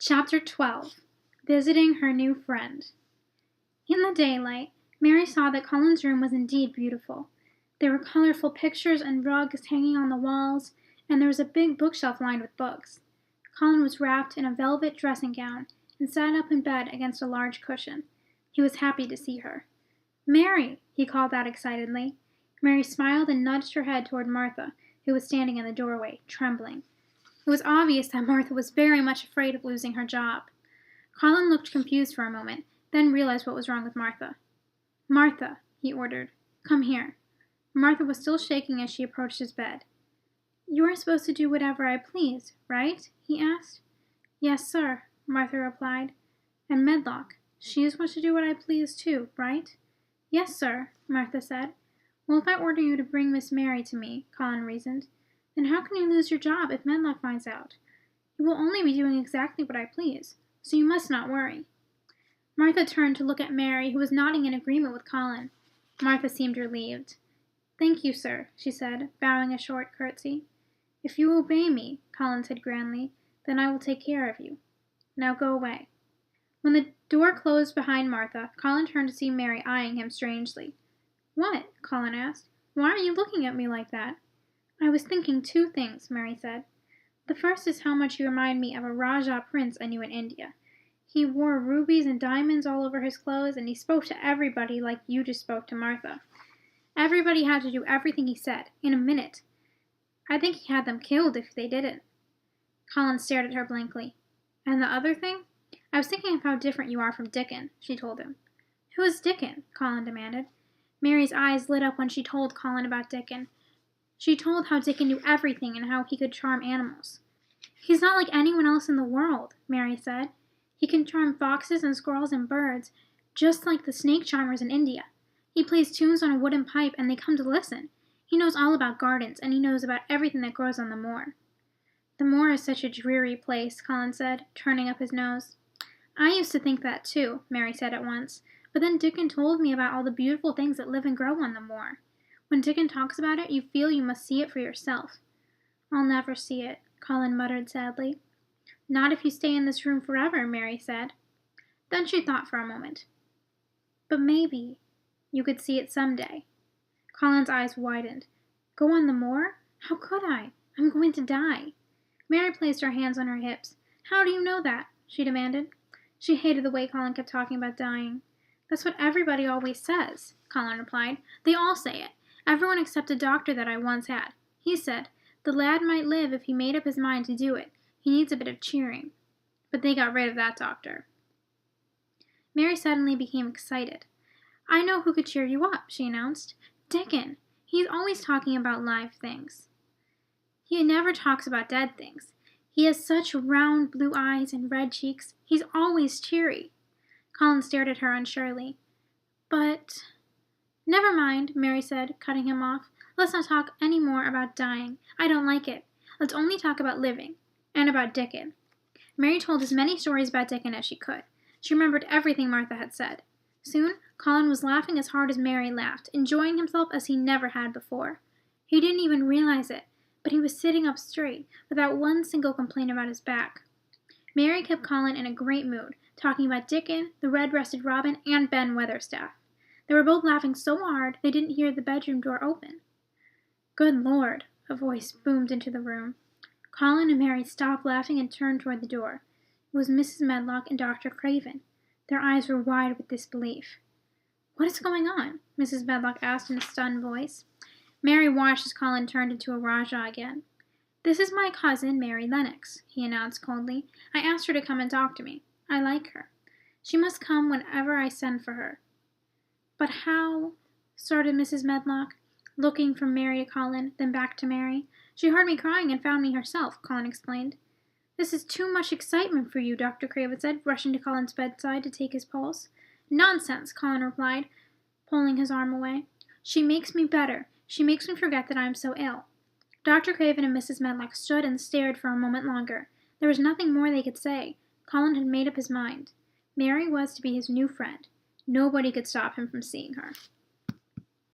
Chapter 12. Visiting her new friend. In the daylight, Mary saw that Colin's room was indeed beautiful. There were colorful pictures and rugs hanging on the walls, and there was a big bookshelf lined with books. Colin was wrapped in a velvet dressing gown and sat up in bed against a large cushion. He was happy to see her. "Mary!" he called out excitedly. Mary smiled and nudged her head toward Martha, who was standing in the doorway, trembling. It was obvious that Martha was very much afraid of losing her job. Colin looked confused for a moment, then realized what was wrong with Martha. "Martha," he ordered, "come here." Martha was still shaking as she approached his bed. "You are supposed to do whatever I please, right?" he asked. "Yes, sir," Martha replied. "And Medlock, she is supposed to do what I please too, right?" "Yes, sir," Martha said. "Well, if I order you to bring Miss Mary to me," Colin reasoned, "then how can you lose your job if Medlock finds out? You will only be doing exactly what I please, so you must not worry." Martha turned to look at Mary, who was nodding in agreement with Colin. Martha seemed relieved. "Thank you, sir," she said, bowing a short curtsy. "If you obey me," Colin said grandly, "then I will take care of you. Now go away." When the door closed behind Martha, Colin turned to see Mary eyeing him strangely. "What?" Colin asked. "Why are you looking at me like that?" "I was thinking two things," Mary said. "The first is how much you remind me of a Rajah prince I knew in India. He wore rubies and diamonds all over his clothes, and he spoke to everybody like you just spoke to Martha. Everybody had to do everything he said, in a minute. I think he had them killed if they didn't." Colin stared at her blankly. "And the other thing? I was thinking of how different you are from Dickon," she told him. "Who is Dickon?" Colin demanded. Mary's eyes lit up when she told Colin about Dickon. She told how Dickon knew everything and how he could charm animals. "He's not like anyone else in the world," Mary said. "He can charm foxes and squirrels and birds, just like the snake charmers in India. He plays tunes on a wooden pipe and they come to listen. He knows all about gardens, and he knows about everything that grows on the moor." "The moor is such a dreary place," Colin said, turning up his nose. "I used to think that too," Mary said at once, "but then Dickon told me about all the beautiful things that live and grow on the moor. When Dickon talks about it, you feel you must see it for yourself." "I'll never see it," Colin muttered sadly. "Not if you stay in this room forever," Mary said. Then she thought for a moment. "But maybe you could see it someday." Colin's eyes widened. "Go on the moor? How could I? I'm going to die." Mary placed her hands on her hips. "How do you know that?" she demanded. She hated the way Colin kept talking about dying. "That's what everybody always says," Colin replied. "They all say it. Everyone except a doctor that I once had. He said, the lad might live if he made up his mind to do it. He needs a bit of cheering. But they got rid of that doctor." Mary suddenly became excited. "I know who could cheer you up," she announced. "Dickon. He's always talking about live things. He never talks about dead things. He has such round blue eyes and red cheeks. He's always cheery." Colin stared at her unsurely. "But—" "Never mind," Mary said, cutting him off. "Let's not talk any more about dying. I don't like it. Let's only talk about living. And about Dickon." Mary told as many stories about Dickon as she could. She remembered everything Martha had said. Soon, Colin was laughing as hard as Mary laughed, enjoying himself as he never had before. He didn't even realize it, but he was sitting up straight, without one single complaint about his back. Mary kept Colin in a great mood, talking about Dickon, the red-breasted robin, and Ben Weatherstaff. They were both laughing so hard they didn't hear the bedroom door open. "Good Lord!" a voice boomed into the room. Colin and Mary stopped laughing and turned toward the door. It was Mrs. Medlock and Dr. Craven. Their eyes were wide with disbelief. "What is going on?" Mrs. Medlock asked in a stunned voice. Mary watched as Colin turned into a Rajah again. "This is my cousin, Mary Lennox," he announced coldly. "I asked her to come and talk to me. I like her. She must come whenever I send for her." "But how—" started Mrs. Medlock, looking from Mary to Colin, then back to Mary. "She heard me crying and found me herself," Colin explained. "This is too much excitement for you," Dr. Craven said, rushing to Colin's bedside to take his pulse. "Nonsense," Colin replied, pulling his arm away. "She makes me better. She makes me forget that I am so ill." Dr. Craven and Mrs. Medlock stood and stared for a moment longer. There was nothing more they could say. Colin had made up his mind. Mary was to be his new friend. Nobody could stop him from seeing her.